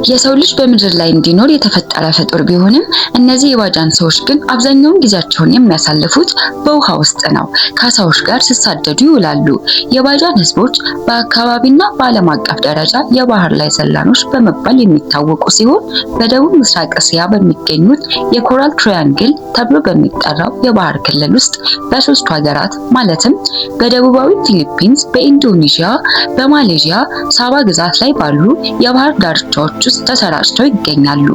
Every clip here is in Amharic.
የሰው ልጅ በምድር ላይ እንዲኖር የተፈጠረ ፍጡር ቢሆንም እነዚህ የባጃን ሰዎች ግን አብዛኛውን ጊዜያቸውን የሚያሳልፉት በውሃ ውስጥ ነው። ከአሳዎች ጋር ሲሳደዱ ይውላሉ። የባጃን ህዝቦች በአካባቢና በዓለም አቀፍ ደረጃ የባህር ላይ ዘላኖች በመባል የሚታወቁ ሲሆን በደቡብ ምስራቅ እስያ በሚገኙት የኮራል ትራያንግል ተብሎ በሚጠራው የባህር ክልል ውስጥ በሶስቱ ሀገራት ማለትም በደቡባዊ ፊሊፒንስ፣ በኢንዶኔዥያ፣ በማሌዥያ ሳባ ግዛት ላይ ባሉ የባህር ዳርቻዎች ውስጥ ተሰራጭተው ይገኛሉ።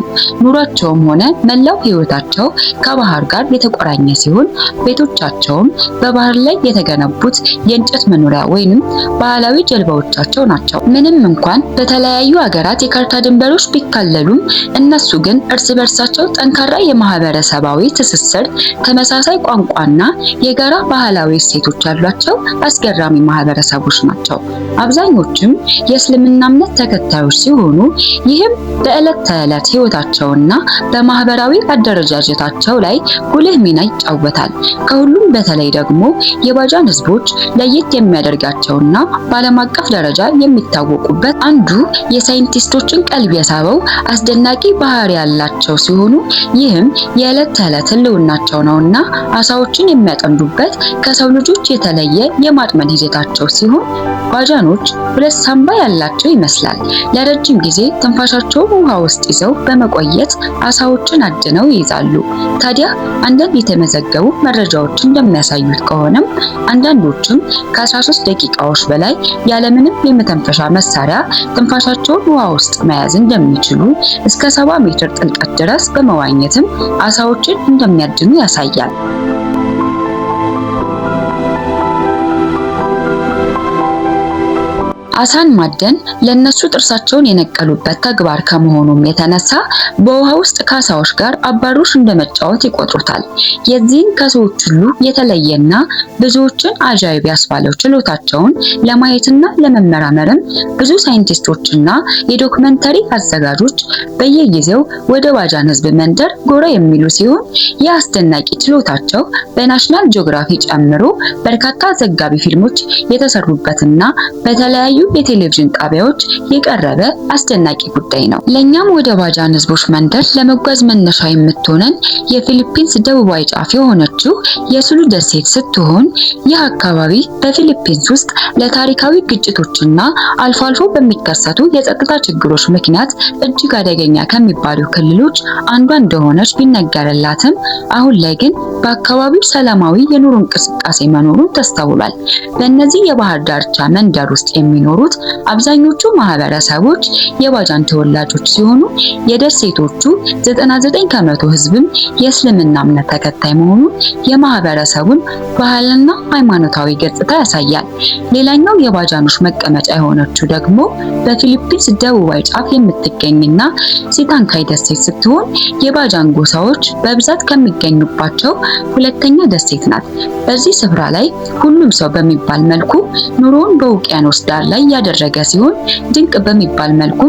ኑሯቸውም ሆነ መላው ህይወታቸው ከባህር ጋር የተቆራኘ ሲሆን ቤቶቻቸውም በባህር ላይ የተገነቡት የእንጨት መኖሪያ ወይንም ባህላዊ ጀልባዎቻቸው ናቸው። ምንም እንኳን በተለያዩ ሀገራት የካርታ ድንበሮች ቢካለሉም እነሱ ግን እርስ በርሳቸው ጠንካራ የማህበረሰባዊ ትስስር፣ ተመሳሳይ ቋንቋና የጋራ ባህላዊ እሴቶች ያሏቸው አስገራሚ ማህበረሰቦች ናቸው። አብዛኞቹም የእስልምና እምነት ተከታዮች ሲሆኑ ይህም በዕለት ተዕለት ህይወታቸውና በማህበራዊ አደረጃጀታቸው ላይ ጉልህ ሚና ይጫወታል። ከሁሉም በተለይ ደግሞ የባጃን ህዝቦች ለየት የሚያደርጋቸውና በዓለም አቀፍ ደረጃ የሚታወቁበት አንዱ የሳይንቲስቶችን ቀልብ የሳበው አስደናቂ ባህሪ ያላቸው ሲሆኑ ይህም የዕለት ተዕለት ህልውናቸው ነውና አሳዎችን የሚያጠምዱበት ከሰው ልጆች የተለየ የማጥመድ ሂደታቸው ሲሆን ባጃኖች ሁለት ሳምባ ያላቸው ይመስላል። ለረጅም ጊዜ ትንፋሻቸውን ውሃ ውስጥ ይዘው በመቆየት አሳዎችን አድነው ይይዛሉ። ታዲያ አንዳንድ የተመዘገቡ መረጃዎች እንደሚያሳዩት ከሆነም አንዳንዶቹም ከ13 ደቂቃዎች በላይ ያለምንም የመተንፈሻ መሳሪያ ትንፋሻቸውን ውሃ ውስጥ መያዝ እንደሚችሉ እስከ 70 ሜትር ጥልቀት ድረስ በመዋኘትም አሳዎችን እንደሚያድኑ ያሳያል። አሳን ማደን ለነሱ ጥርሳቸውን የነቀሉበት ተግባር ከመሆኑም የተነሳ በውሃ ውስጥ ከአሳዎች ጋር አባሮሽ እንደመጫወት ይቆጥሩታል። የዚህን ከሰዎች ሁሉ የተለየና ብዙዎችን አጃይብ ያስባለው ችሎታቸውን ለማየትና ለመመራመርም ብዙ ሳይንቲስቶችና የዶክመንተሪ አዘጋጆች በየጊዜው ወደ ባጃን ህዝብ መንደር ጎራ የሚሉ ሲሆን ይህ አስደናቂ ችሎታቸው በናሽናል ጂኦግራፊ ጨምሮ በርካታ ዘጋቢ ፊልሞች የተሰሩበትና በተለያዩ የቴሌቪዥን ጣቢያዎች የቀረበ አስደናቂ ጉዳይ ነው። ለኛም ወደ ባጃን ህዝቦች መንደር ለመጓዝ መነሻ የምትሆነን የፊሊፒንስ ደቡባዊ ጫፍ የሆነችው የሱሉ ደሴት ስትሆን ይህ አካባቢ በፊሊፒንስ ውስጥ ለታሪካዊ ግጭቶችና አልፎ አልፎ በሚከሰቱ የጸጥታ ችግሮች ምክንያት እጅግ አደገኛ ከሚባሉ ክልሎች አንዷ እንደሆነች ቢነገርላትም አሁን ላይ ግን በአካባቢው ሰላማዊ የኑሮ እንቅስቃሴ መኖሩን ተስተውሏል። በእነዚህ የባህር ዳርቻ መንደር ውስጥ የሚኖሩት አብዛኞቹ ማህበረሰቦች የባጃን ተወላጆች ሲሆኑ የደሴቶቹ 99 ከመቶ ህዝብም የእስልምና እምነት ተከታይ መሆኑን የማህበረሰቡን ባህልና ሃይማኖታዊ ገጽታ ያሳያል። ሌላኛው የባጃኖች መቀመጫ የሆነችው ደግሞ በፊሊፒንስ ደቡባዊ ጫፍ የምትገኝና ሲታንካይ ደሴት ስትሆን የባጃን ጎሳዎች በብዛት ከሚገኙባቸው ሁለተኛ ደሴት ናት። በዚህ ስፍራ ላይ ሁሉም ሰው በሚባል መልኩ ኑሮውን በውቅያኖስ ዳር ላይ ያደረገ ሲሆን ድንቅ በሚባል መልኩ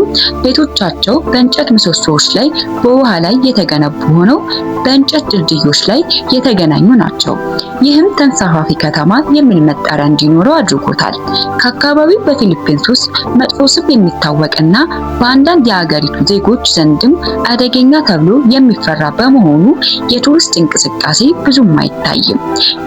ቤቶቻቸው በእንጨት ምሰሶዎች ላይ በውሃ ላይ የተገነቡ ሆነው በእንጨት ድልድዮች ላይ የተገናኙ ናቸው። ይህም ተንሳፋፊ ከተማ የሚል መጠሪያ እንዲኖረው አድርጎታል። ከአካባቢው በፊሊፒንስ ውስጥ መጥፎ ስም የሚታወቅና በአንዳንድ የሀገሪቱ ዜጎች ዘንድም አደገኛ ተብሎ የሚፈራ በመሆኑ የቱሪስት እንቅስቃሴ ብዙም አይታይም።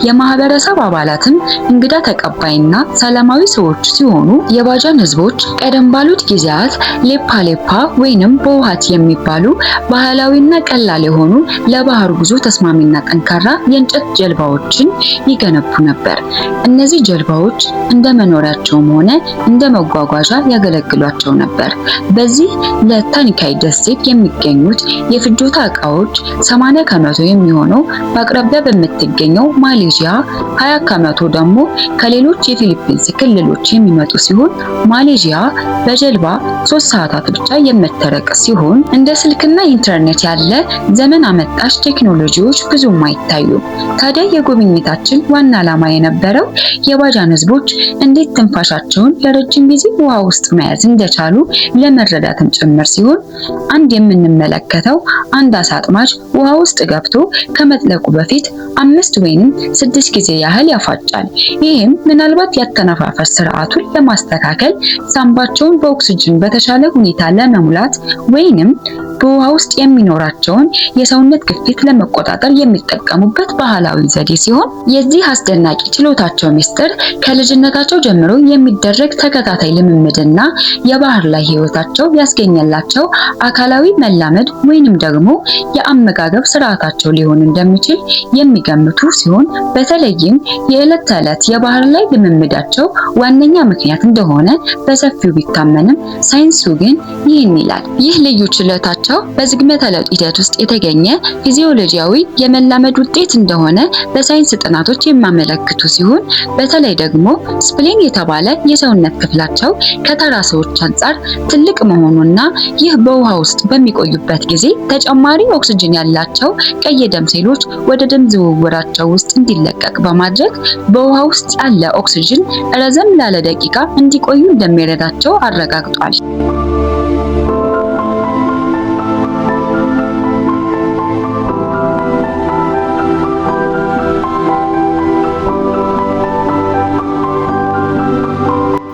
የማህበረሰብ አባላትም እንግዳ ተቀባይና ሰላማዊ ሰዎች ሲሆኑ የባጃን ህዝቦች ቀደም ባሉት ጊዜያት ሌፓ ሌፓ ወይንም በውሃት የሚባሉ ባህላዊና ቀላል የሆኑ ለባህር ጉዞ ተስማሚና ጠንካራ የእንጨት ጀልባዎችን ይገነቡ ነበር። እነዚህ ጀልባዎች እንደ መኖሪያቸውም ሆነ እንደ መጓጓዣ ያገለግሏቸው ነበር። በዚህ ለታኒካይ ደሴት የሚገኙት የፍጆታ ዕቃዎች 80 ከመቶ የሚሆነው በአቅራቢያ በምትገኘው ማሌዥያ፣ 20 ከመቶ ደግሞ ከሌሎች የፊሊፒንስ ክልሎች የሚመጡ ሲሆን ማሌዥያ በጀልባ 3 ሰዓታት ብቻ የምትረቅ ሲሆን እንደ ስልክና ኢንተርኔት ያለ ዘመን አመጣሽ ቴክኖሎጂዎች ብዙም አይታዩም። ታዲያ የጉብኝታችን ዋና ዓላማ የነበረው የባጃን ህዝቦች እንዴት ትንፋሻቸውን ለረጅም ጊዜ ውሃ ውስጥ መያዝ እንደቻሉ ለመረዳትም ጭምር ሲሆን አንድ የምንመለከተው አንድ አሳ አጥማጅ ውሃ ውስጥ ገብቶ ከመጥለቁ በፊት 5 ወይም 6 ጊዜ ያህል ያፋጫል። ይህም ምናልባት ያተነፋፈስ ስርዓቱን ለማስተካከል በማስተካከል ሳምባቸውን በኦክስጅን በተሻለ ሁኔታ ለመሙላት ወይንም በውሃ ውስጥ የሚኖራቸውን የሰውነት ግፊት ለመቆጣጠር የሚጠቀሙበት ባህላዊ ዘዴ ሲሆን የዚህ አስደናቂ ችሎታቸው ሚስጥር ከልጅነታቸው ጀምሮ የሚደረግ ተከታታይ ልምምድና የባህር ላይ ህይወታቸው ያስገኘላቸው አካላዊ መላመድ ወይንም ደግሞ የአመጋገብ ስርዓታቸው ሊሆን እንደሚችል የሚገምቱ ሲሆን በተለይም የዕለት ተዕለት የባህር ላይ ልምምዳቸው ዋነኛ ምክንያት እንደሆነ በሰፊው ቢታመንም ሳይንሱ ግን ይህን ይላል። ይህ ልዩ ችሎታቸው በዝግመተ ለውጥ ሂደት ውስጥ የተገኘ ፊዚዮሎጂያዊ የመላመድ ውጤት እንደሆነ በሳይንስ ጥናቶች የሚያመለክቱ ሲሆን በተለይ ደግሞ ስፕሊን የተባለ የሰውነት ክፍላቸው ከተራ ሰዎች አንጻር ትልቅ መሆኑና ይህ በውሃ ውስጥ በሚቆዩበት ጊዜ ተጨማሪ ኦክስጅን ያላቸው ቀይ ደም ሴሎች ወደ ደም ዝውውራቸው ውስጥ እንዲለቀቅ በማድረግ በውሃ ውስጥ ያለ ኦክስጅን ረዘም ላለ ደቂቃ እንዲቆዩ እንደሚረዳቸው አረጋግጧል።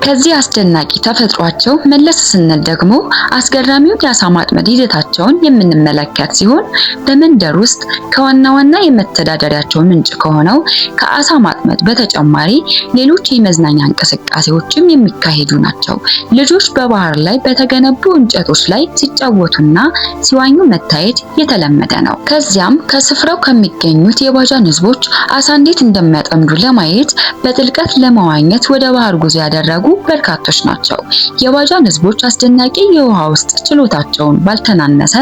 ከዚህ አስደናቂ ተፈጥሯቸው መለስ ስንል ደግሞ አስገራሚውን የአሳ ማጥመድ ሂደታቸውን የምንመለከት ሲሆን በመንደር ውስጥ ከዋና ዋና የመተዳደሪያቸው ምንጭ ከሆነው ከአሳ ማጥመድ በተጨማሪ ሌሎች የመዝናኛ እንቅስቃሴዎችም የሚካሄዱ ናቸው። ልጆች በባህር ላይ በተገነቡ እንጨቶች ላይ ሲጫወቱና ሲዋኙ መታየት የተለመደ ነው። ከዚያም ከስፍራው ከሚገኙት የባጃን ህዝቦች አሳ እንዴት እንደሚያጠምዱ ለማየት በጥልቀት ለመዋኘት ወደ ባህር ጉዞ ያደረጉ በርካቶች ናቸው። የባጃን ህዝቦች አስደናቂ የውሃ ውስጥ ችሎታቸውን ባልተናነሰ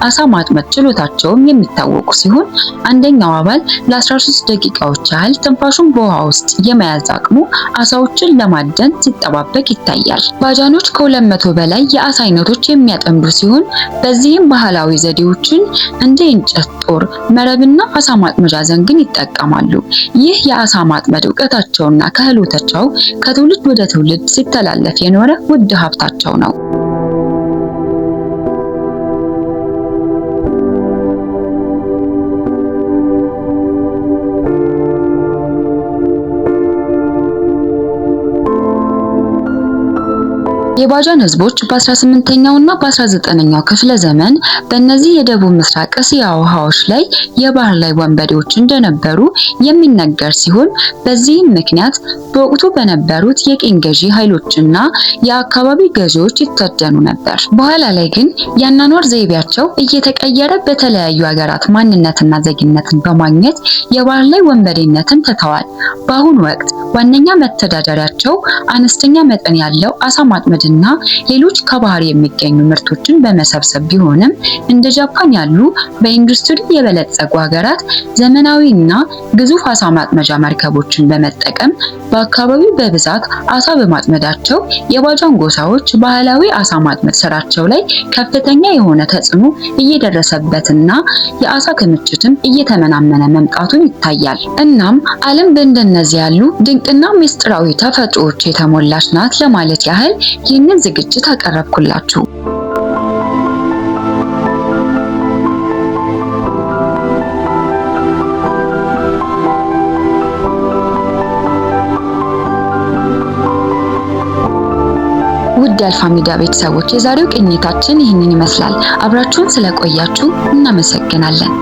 አሳ ማጥመድ ችሎታቸውም የሚታወቁ ሲሆን አንደኛው አባል ለ13 ደቂቃዎች ያህል ትንፋሹን በውሃ ውስጥ የመያዝ አቅሙ አሳዎችን ለማደን ሲጠባበቅ ይታያል። ባጃኖች ከ200 በላይ የአሳ አይነቶች የሚያጠምዱ ሲሆን በዚህም ባህላዊ ዘዴዎችን እንደ እንጨት ጦር፣ መረብና አሳ ማጥመጃ ዘንግን ይጠቀማሉ። ይህ የአሳ ማጥመድ እውቀታቸውና ክህሎታቸው ከትውልድ ወደ ትውልድ ሲተላለፍ የኖረ ውድ ሀብታቸው ነው። የባጃን ህዝቦች በ18ኛውና በ19ኛው ክፍለ ዘመን በእነዚህ የደቡብ ምስራቅ እስያ ውሃዎች ላይ የባህር ላይ ወንበዴዎች እንደነበሩ የሚነገር ሲሆን በዚህም ምክንያት በወቅቱ በነበሩት የቅኝ ገዢ ኃይሎችና የአካባቢ ገዢዎች ይታደኑ ነበር። በኋላ ላይ ግን የአኗኗር ዘይቤያቸው እየተቀየረ በተለያዩ ሀገራት ማንነትና ዜግነትን በማግኘት የባህር ላይ ወንበዴነትን ትተዋል። በአሁኑ ወቅት ዋነኛ መተዳደሪያቸው አነስተኛ መጠን ያለው አሳ ማጥመድና ሌሎች ከባህር የሚገኙ ምርቶችን በመሰብሰብ ቢሆንም እንደ ጃፓን ያሉ በኢንዱስትሪ የበለጸጉ ሀገራት ዘመናዊና ግዙፍ አሳ ማጥመጃ መርከቦችን በመጠቀም በአካባቢው በብዛት አሳ በማጥመዳቸው የባጃን ጎሳዎች ባህላዊ አሳ ማጥመድ ስራቸው ላይ ከፍተኛ የሆነ ተጽዕኖ እየደረሰበትና የአሳ ክምችትም እየተመናመነ መምጣቱን ይታያል። እናም ዓለም በእንደነዚህ ያሉ ድንቅና ምስጢራዊ ተፈጥሮዎች የተሞላች ናት ለማለት ያህል ይህንን ዝግጅት አቀረብኩላችሁ። ውድ የአልፋ ሚዲያ ቤተሰቦች የዛሬው ቅኝታችን ይህንን ይመስላል። አብራችሁን ስለቆያችሁ እናመሰግናለን።